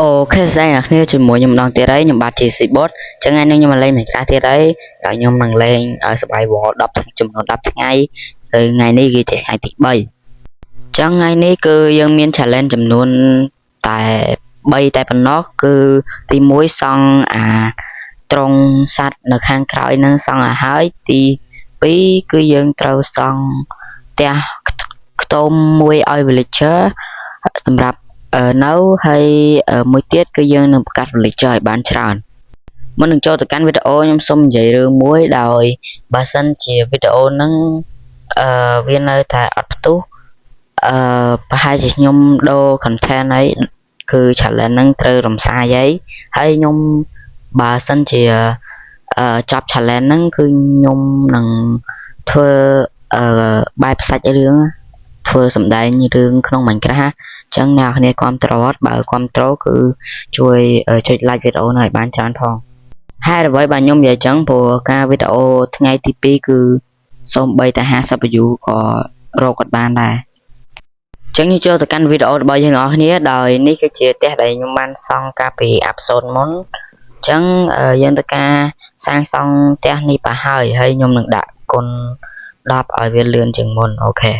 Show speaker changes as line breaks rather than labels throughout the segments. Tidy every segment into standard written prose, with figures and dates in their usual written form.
Ok đây là nếu chỉ muốn nhầm đòn tiền đấy nhầm bát chỉ sĩ bot chẳng ai nhưng mà lên mình ra tiền đấy rồi nhầm bằng lên ở survival đập chùm nó đập ngay từ ngày nay ghi chạy 2 tỷ 7 chẳng ngày nay cứ dân miền challenge chùm luôn tại bay tại phần nó cứ đi muối xong trong sạch được hàng khởi nên xong hái thì bí cứ dân trâu xong tia tôm muối oil villager sầm rạp nấu hay muối tiết cứ dân được cắt villager bán tràn muốn đừng cho từ căn video nhom xong vậy rồi muối đòi bà sân chỉ video nâng viên nơi tại ở tú bà hai chị nhom đô content ấy cứ trả lời nâng từ làm xa giấy hay nhom bà sân chỉ chọc trả lời nâng cứ nhom nâng thưa bài sạch ở đường thưa sầm đại như đường không mạnh cả ha chẳng nào này control bà control cứ chui chui like video này bán chán phong hai là với bà nhung về chẳng của ca video ngày TP cứ xong bay tại hai sắp dụ có rô cột bàn này chẳng như cho từ căn video bao giờ ngõ này đời ní cái chia test đây nhung man xong ca bị áp sôn món chẳng dân tất cả sang xong test ní bà hơi hay nhung đừng đặt con đọc ở viên lươn chừng môn ok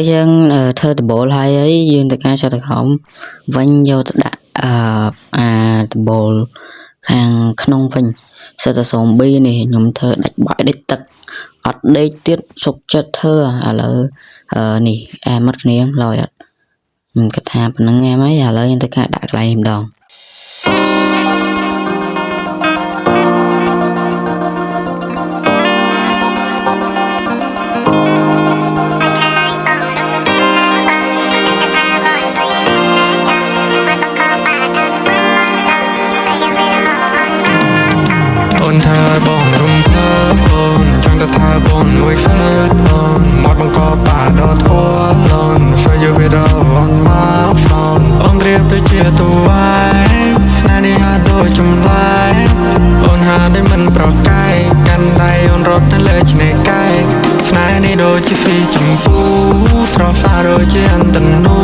dân thơ từ bộ hai ấy dương từ ca cho thật hỏng vinh vô đã từ bộ hàng không vinh sợ ta sống bi này nhung thơ đặt bãi đích tật ở đây tiết sụp chất thơ nè em mất niếng rồi cái thà bằng nghe mấy lời dân từ ca đặt lại niềm đòn
thơ bồn rung thơ bồn chẳng ta thơ bồn mùi phớt bồn một bằng có bà đo thua lồn phải dù biết đâu on má phòn ôm riêng đôi chia tù ai nà đi hà đôi chung lại ôn hà để mình bỏ cayกันđây ôn rốt nên lời chỉ này cay nà đi đôi chỉ phi chung phu phá phá đôi chỉ ăn tình nu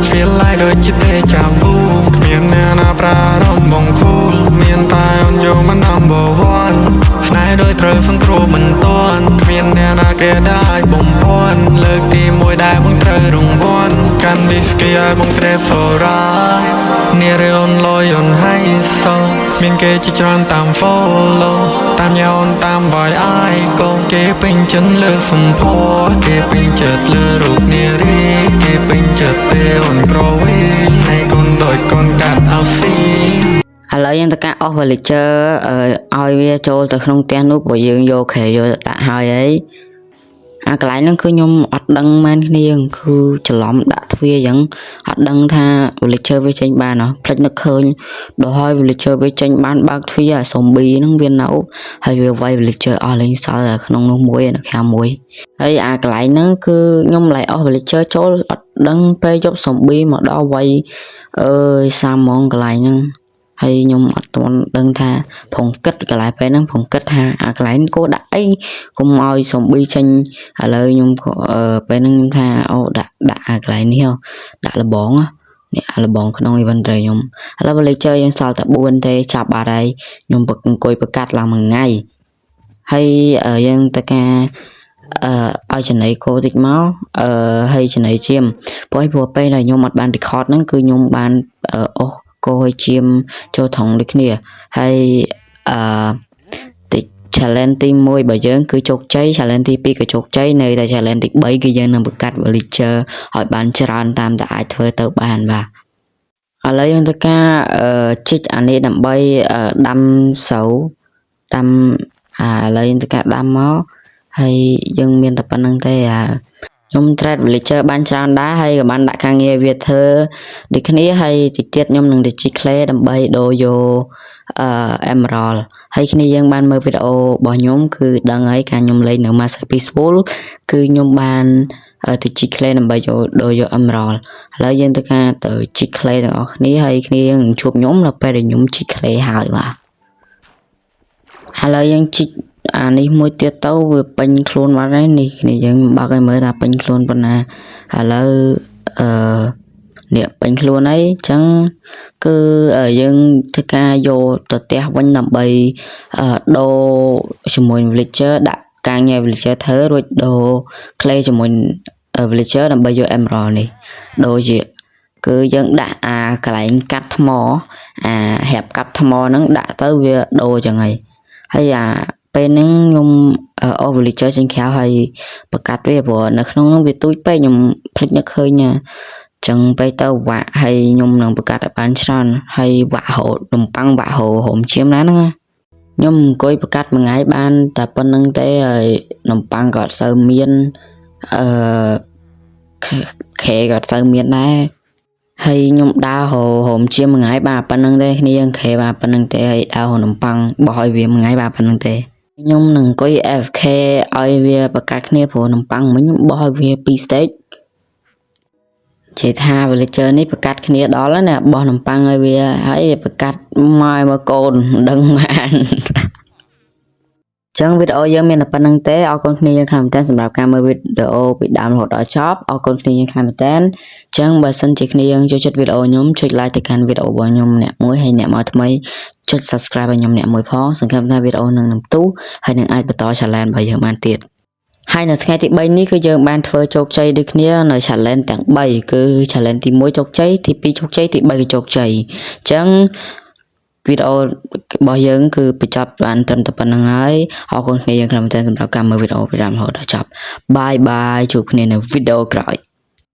feel like đôi chỉ tê chà bu miền nè na pra rong bông cool miền tai ôn vôมัน number one ផ្នែកដោយត្រូវហ្វឹងគ្រូមិនទាន់គ្មានអ្នកណាគេដែរបំភាន់លើកទី1ដែលបងត្រូវរង្វាន់កាន់ whisky ឲ្យបង Trevora នារីអូនលយអូនហៃសោមានគេជាច្រើនតាម follow តាមញ៉ាអូនតាម boy អាយក៏គេពេញចិត្តលើសំផស្សគេពេញចិត្តលើរូបនារីគេពេញចិត្តពេលអូនក្រវីហើយកូនដូចកូនកាត់អល់ស៊ី
ឥឡូវយើងទៅការអស់ villager ឲ្យវាចូលទៅក្នុងផ្ទះនោះព្រោះយើងយកខែយកដាក់ហើយអីកន្លែងហ្នឹងគឺខ្ញុំអត់ដឹងមែនគ្នាគឺច្រឡំដាក់ទ្វារអញ្ចឹងអត់ដឹងថា villager វាចេញបានហ៎ផ្លេចនឹកឃើញដល់ហើយ villager វាចេញបានបើកទ្វារ zombie ហ្នឹងវានៅហើយវាវាយ villager អស់លេងសល់ក្នុងនោះមួយនៅខាងមួយហើយកន្លែងហ្នឹងគឺខ្ញុំឡៃអស់ villager ចូលអត់ដឹងពេលយក zombie មកដល់វាយសាហ្មងកន្លែងហ្នឹង ហើយខ្ញុំអត់ទាន់ដឹងថាផងគិតកន្លែងពេលហ្នឹងផងគិតថាអាកន្លែងគោដាក់អីកុំឲ្យស៊ុំប៊ីចេញឥឡូវខ្ញុំពេលហ្នឹងខ្ញុំថាអូដាក់អាកន្លែងនេះដាក់លបងនេះអាលបងក្នុង event របស់ខ្ញុំឥឡូវ villager យើងសល់តែ4ទេចាប់បាត់ហើយខ្ញុំអង្គុយប្រកាសឡើងមួយថ្ងៃហើយយើងទៅការឲ្យចំណីគោតិចមកហើយចំណីជាមព្រោះពេលដែលខ្ញុំអត់បាន record ហ្នឹងគឺខ្ញុំបានអូសគោឲ្យជាមចូលថងដូចគ្នាហើយchallenge ទី1របស់យើងគឺជោគជ័យ challenge ទី2ក៏ជោគជ័យនៅតែ challenge ទី3គឺយើងនឹងបង្កើត villager ឲ្យបានច្រើនតាមតែអាចធ្វើទៅបានបាទឥឡូវយើងទៅការជីកអានេះដើម្បីដាំស្រូវដាំឥឡូវយើងទៅការដាំមកហើយយើងមានតែប៉ុណ្្នឹងទេខ្ញុំ trade villager បានច្រើនដែរហើយក៏បានដាក់ការងារវាធ្វើដូចគ្នាហើយតិចទៀតខ្ញុំនឹងទៅជីក clay ដើម្បីដូរយកemerald ហើយគ្នាយើងបានមើលវីដេអូរបស់ខ្ញុំគឺដឹងហើយការខ្ញុំលេងនៅ Master Peaceful គឺខ្ញុំបានទៅជីក clay ដើម្បីយកដូរយក emerald ឥឡូវយើងទៅការទៅជីក clay ទាំងអស់គ្នាហើយគ្នាយើងនឹងជួបខ្ញុំនៅពេលដែលខ្ញុំជីក clay ហើយបាទឥឡូវយើងជីកអានេះមួយទៀតទៅវាពេញខ្លួនបាត់ហើយនេះគ្នាយើងបើកឲ្យមើលថាពេញខ្លួនប៉ុណ្ណាឥឡូវនេះពេញខ្លួនហើយអញ្ចឹងគឺយើងធ្វើការយកទៅផ្ទះវិញដើម្បីដូរជាមួយ villager ដាក់ការងារ villager ធ្វើរួចដូរ clay ជាមួយ villager ដើម្បីយក emerald នេះដូរជាគឺយើងដាក់អាកន្លែងកាត់ថ្មអាហាប់កាត់ថ្មហ្នឹងដាក់ទៅវាដូរចឹងហើយពេលហ្នឹងខ្ញុំvillager ចេញក្រៅហើយប្រកាសវាព្រោះនៅក្នុងហ្នឹងវាទូចពេកខ្ញុំភ្លេចនឹកឃើញចឹងពេលទៅវាក់ហើយខ្ញុំនឹងប្រកាសឲ្យបានច្រើនហើយវាក់ហូតនំប៉័ងវាក់ហូរមជាមណាហ្នឹងខ្ញុំអង្គុយប្រកាសមួយថ្ងៃបានតែប៉ុណ្្នឹងទេហើយនំប៉័ងក៏អត់សូវមានខេក៏អត់សូវមានដែរហើយខ្ញុំដើរហូរជាមួយថ្ងៃបាទប៉ុណ្្នឹងទេគ្នាយើងខេបាទប៉ុណ្្នឹងទេហើយដើរហូរនំប៉័ងបោះឲ្យវាមួយថ្ងៃបាទប៉ុណ្្នឹងទេខ្ញុំនឹងអង្គុយ AFK ឲ្យវាប្រកាសគ្នាព្រោះនំប៉័ងមិញខ្ញុំបោះឲ្យវា2 stageជាថា villager នេះប្រកាសគ្នាដល់ហើយណាបោះនំប៉័ងឲ្យវាហើយប្រកាសមកកូនមិនដឹងបានចឹងវីដេអូយើងមានតែប៉ុណ្្នឹងទេអរគុណគ្នាយ៉ាងខ្លាំងមែនទែនសម្រាប់ការមើលវីដេអូពីដើមរហូតដល់ចប់អរគុណគ្នាយ៉ាងខ្លាំងមែនទែនចឹងបើសិនជាគ្នាយើងចូលចិត្តវីដេអូខ្ញុំចុច like ទៅកាន់វីដេអូរបស់ខ្ញុំម្នាក់មួយហើយអ្នកមកថ្មីចុច subscribe ឲ្យខ្ញុំម្នាក់មួយផងសង្ឃឹមថាវីដេអូនឹងផ្ទុះហើយនឹងអាចបន្ត challenge របស់យើងបានទៀតហើយនៅថ្ងៃទី3នេះគឺយើងបានធ្វើជោគជ័យដូចគ្នានៅ challenge ទាំង3គឺ challenge ទី1ជោគជ័យទី2ជោគជ័យទី3គឺជោគជ័យអញ្ចឹងវីដេអូរបស់យើងគឺបញ្ចប់បានត្រឹមតែប៉ុណ្្នឹងហើយអរគុណគ្នាយ៉ាងខ្លាំងមែនទែនសម្រាប់ការមើលវីដេអូពីដើមរហូតដល់ចប់បាយបាយជួបគ្នានៅវីដេអូក្រោយ